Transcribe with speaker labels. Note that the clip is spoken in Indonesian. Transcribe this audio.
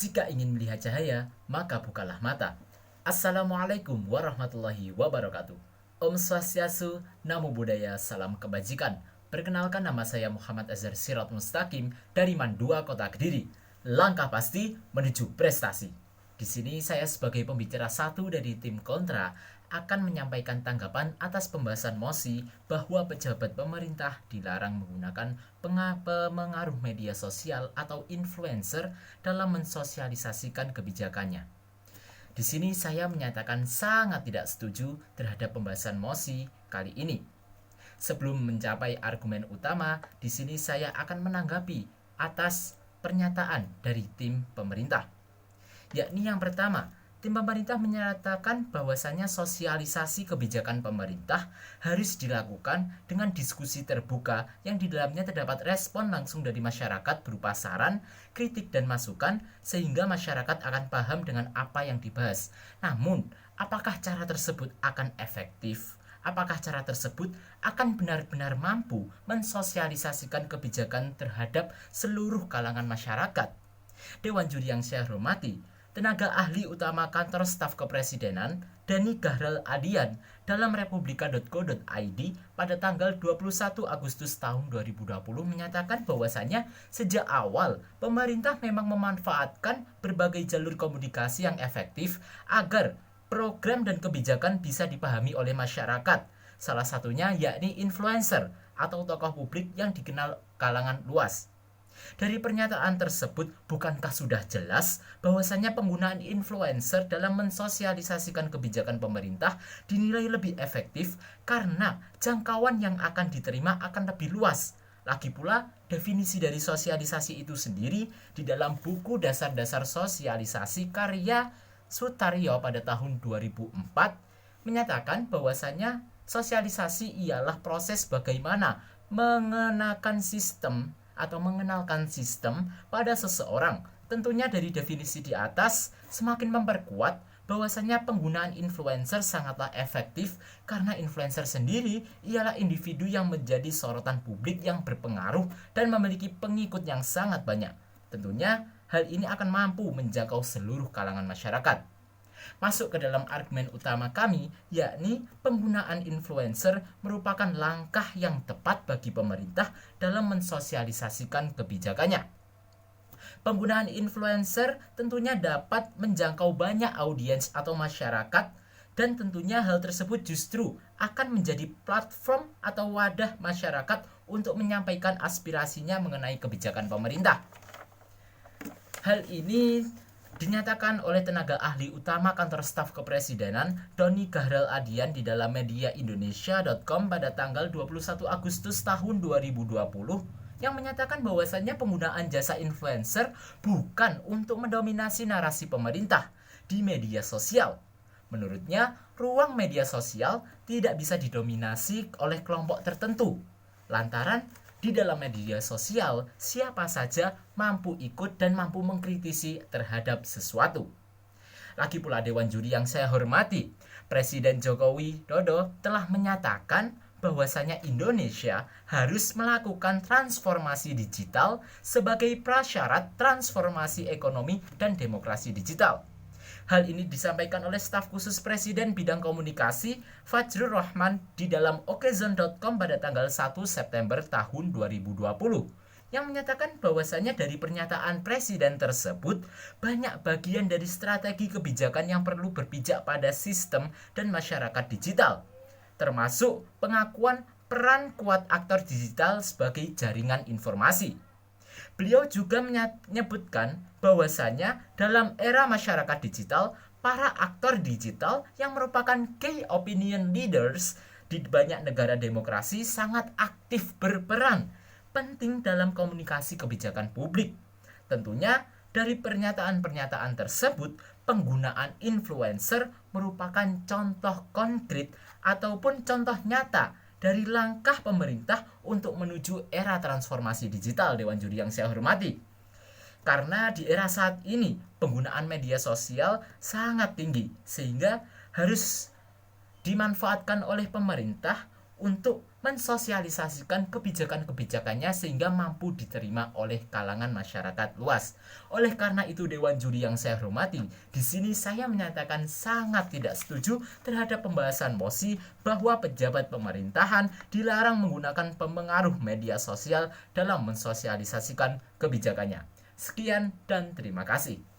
Speaker 1: Jika ingin melihat cahaya, maka bukalah mata. Assalamualaikum warahmatullahi wabarakatuh. Om Swastiastu, Namo Buddhaya, Salam Kebajikan. Perkenalkan, nama saya Muhammad Azhar Sirat Mustaqim dari Mandua, Kota Kediri. Langkah pasti menuju prestasi. Di sini saya sebagai pembicara satu dari tim kontra akan menyampaikan tanggapan atas pembahasan mosi bahwa pejabat pemerintah dilarang menggunakan pengaruh media sosial atau influencer dalam mensosialisasikan kebijakannya. Di sini saya menyatakan sangat tidak setuju terhadap pembahasan mosi kali ini. Sebelum mencapai argumen utama, di sini saya akan menanggapi atas pernyataan dari tim pemerintah. Yakni yang pertama, tim pemerintah menyatakan bahwasannya sosialisasi kebijakan pemerintah harus dilakukan dengan diskusi terbuka yang di dalamnya terdapat respon langsung dari masyarakat berupa saran, kritik, dan masukan sehingga masyarakat akan paham dengan apa yang dibahas. Namun, apakah cara tersebut akan efektif? Apakah cara tersebut akan benar-benar mampu mensosialisasikan kebijakan terhadap seluruh kalangan masyarakat? Dewan Juri yang saya hormati, tenaga ahli utama kantor staf kepresidenan Dani Gahral Adian dalam republika.co.id pada tanggal 21 Agustus tahun 2020 menyatakan bahwasannya sejak awal pemerintah memang memanfaatkan berbagai jalur komunikasi yang efektif agar program dan kebijakan bisa dipahami oleh masyarakat. Salah satunya yakni influencer atau tokoh publik yang dikenal kalangan luas. Dari pernyataan tersebut, bukankah sudah jelas bahwasannya penggunaan influencer dalam mensosialisasikan kebijakan pemerintah dinilai lebih efektif karena jangkauan yang akan diterima akan lebih luas. Lagi pula, definisi dari sosialisasi itu sendiri di dalam buku Dasar-Dasar Sosialisasi karya Sutaryo pada tahun 2004 menyatakan bahwasannya sosialisasi ialah proses bagaimana mengenalkan sistem pada seseorang. Tentunya dari definisi di atas semakin memperkuat bahwasannya penggunaan influencer sangatlah efektif karena influencer sendiri ialah individu yang menjadi sorotan publik yang berpengaruh dan memiliki pengikut yang sangat banyak. Tentunya hal ini akan mampu menjangkau seluruh kalangan masyarakat. Masuk ke dalam argumen utama kami, yakni penggunaan influencer merupakan langkah yang tepat bagi pemerintah dalam mensosialisasikan kebijakannya. Penggunaan influencer tentunya dapat menjangkau banyak audiens atau masyarakat, dan tentunya hal tersebut justru akan menjadi platform atau wadah masyarakat untuk menyampaikan aspirasinya mengenai kebijakan pemerintah. Hal ini dinyatakan oleh tenaga ahli utama kantor staf kepresidenan Dani Gahral Adian di dalam mediaindonesia.com pada tanggal 21 Agustus tahun 2020 yang menyatakan bahwasannya penggunaan jasa influencer bukan untuk mendominasi narasi pemerintah di media sosial. Menurutnya, ruang media sosial tidak bisa didominasi oleh kelompok tertentu. Lantaran di dalam media sosial, siapa saja mampu ikut dan mampu mengkritisi terhadap sesuatu. Lagi pula Dewan Juri yang saya hormati, Presiden Joko Widodo telah menyatakan bahwasanya Indonesia harus melakukan transformasi digital sebagai prasyarat transformasi ekonomi dan demokrasi digital. Hal ini disampaikan oleh staf khusus Presiden bidang komunikasi Fajrul Rahman di dalam okezon.com pada tanggal 1 September tahun 2020 yang menyatakan bahwasannya dari pernyataan Presiden tersebut banyak bagian dari strategi kebijakan yang perlu berpijak pada sistem dan masyarakat digital, termasuk pengakuan peran kuat aktor digital sebagai jaringan informasi. Beliau juga menyebutkan bahwasanya dalam era masyarakat digital, para aktor digital yang merupakan key opinion leaders di banyak negara demokrasi sangat aktif berperan penting dalam komunikasi kebijakan publik. Tentunya dari pernyataan-pernyataan tersebut, penggunaan influencer merupakan contoh konkret ataupun contoh nyata dari langkah pemerintah untuk menuju era transformasi digital, Dewan Juri yang saya hormati. Karena di era saat ini penggunaan media sosial sangat tinggi sehingga harus dimanfaatkan oleh pemerintah untuk mensosialisasikan kebijakan-kebijakannya sehingga mampu diterima oleh kalangan masyarakat luas. Oleh karena itu, Dewan Juri yang saya hormati, di sini saya menyatakan sangat tidak setuju terhadap pembahasan mosi bahwa pejabat pemerintahan dilarang menggunakan pengaruh media sosial dalam mensosialisasikan kebijakannya. Sekian dan terima kasih.